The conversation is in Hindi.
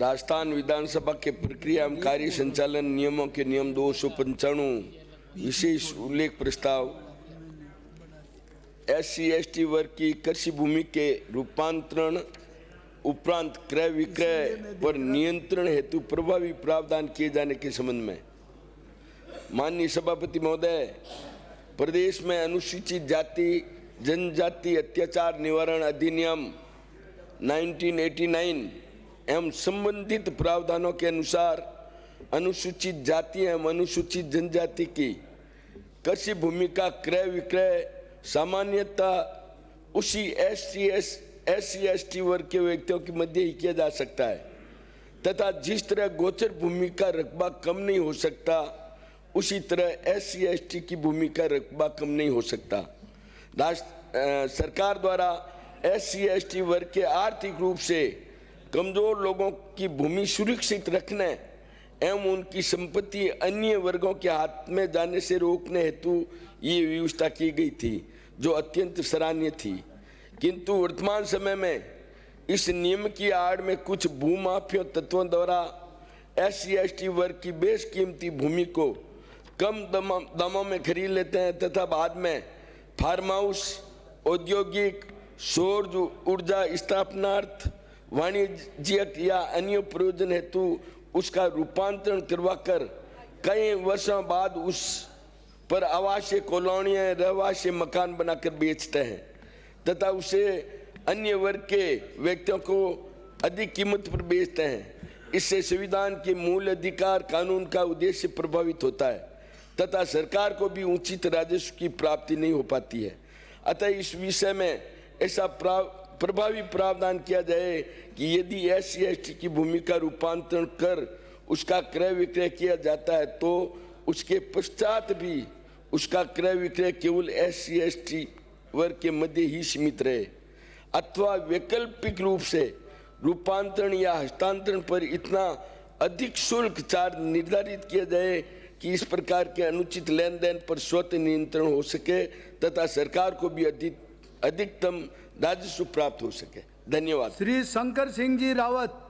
राजस्थान विधानसभा के प्रक्रिया एवं कार्य संचालन नियमों के नियम 295 विशेष उल्लेख प्रस्ताव SC/ST वर्ग की कृषि भूमि के रूपांतरण उपरांत क्रय विक्रय पर नियंत्रण हेतु प्रभावी प्रावधान किए जाने के संबंध में माननीय सभापति महोदय, प्रदेश में अनुसूचित जाति जनजाति अत्याचार निवारण अधिनियम 1989 एवं संबंधित प्रावधानों के अनुसार अनुसूचित जाति एवं अनुसूचित जनजाति की कृषि भूमि का क्रय विक्रय सामान्यतः उसी SC/ST वर्ग के व्यक्तियों के मध्य ही किया जा सकता है तथा जिस तरह गोचर भूमि का रकबा कम नहीं हो सकता, उसी तरह SC/ST की भूमि का रकबा कम नहीं हो सकता। सरकार द्वारा SC/ST वर्ग के आर्थिक रूप से कमजोर लोगों की भूमि सुरक्षित रखने एवं उनकी संपत्ति अन्य वर्गों के हाथ में जाने से रोकने हेतु ये व्यवस्था की गई थी, जो अत्यंत सराहनीय थी। किंतु वर्तमान समय में इस नियम की आड़ में कुछ भूमाफिया तत्वों द्वारा SC/ST वर्ग की बेशकीमती भूमि को कम दामों में खरीद लेते हैं तथा बाद में फार्म हाउस, औद्योगिक, सौर ऊर्जा स्थापनार्थ, वाणिज्यिक या अन्य प्रयोजन हेतु उसका रूपांतरण करवाकर कई वर्षों बाद उस पर आवासीय कॉलोनियां, रहवासी मकान बनाकर बेचते हैं तथा उसे अन्य वर्ग के व्यक्तियों को अधिक कीमत पर बेचते हैं। इससे संविधान के मूल अधिकार कानून का उद्देश्य प्रभावित होता है तथा सरकार को भी उचित राजस्व की प्राप्ति नहीं हो पाती है। अतः इस विषय में ऐसा प्रभावी प्रावधान किया जाए कि यदि SC/ST की भूमि का रूपांतरण कर उसका क्रय विक्रय किया जाता है तो उसके पश्चात भी उसका क्रय विक्रय केवल SC/ST वर्ग के मध्य ही सीमित रहे अथवा वैकल्पिक रूप से रूपांतरण या हस्तांतरण पर इतना अधिक शुल्क चार्ज निर्धारित किया जाए कि इस प्रकार के अनुचित लेन देन पर स्वतः नियंत्रण हो सके तथा सरकार को भी अधिकतम राजस्व प्राप्त हो सके। धन्यवाद। श्री शंकर सिंह जी रावत।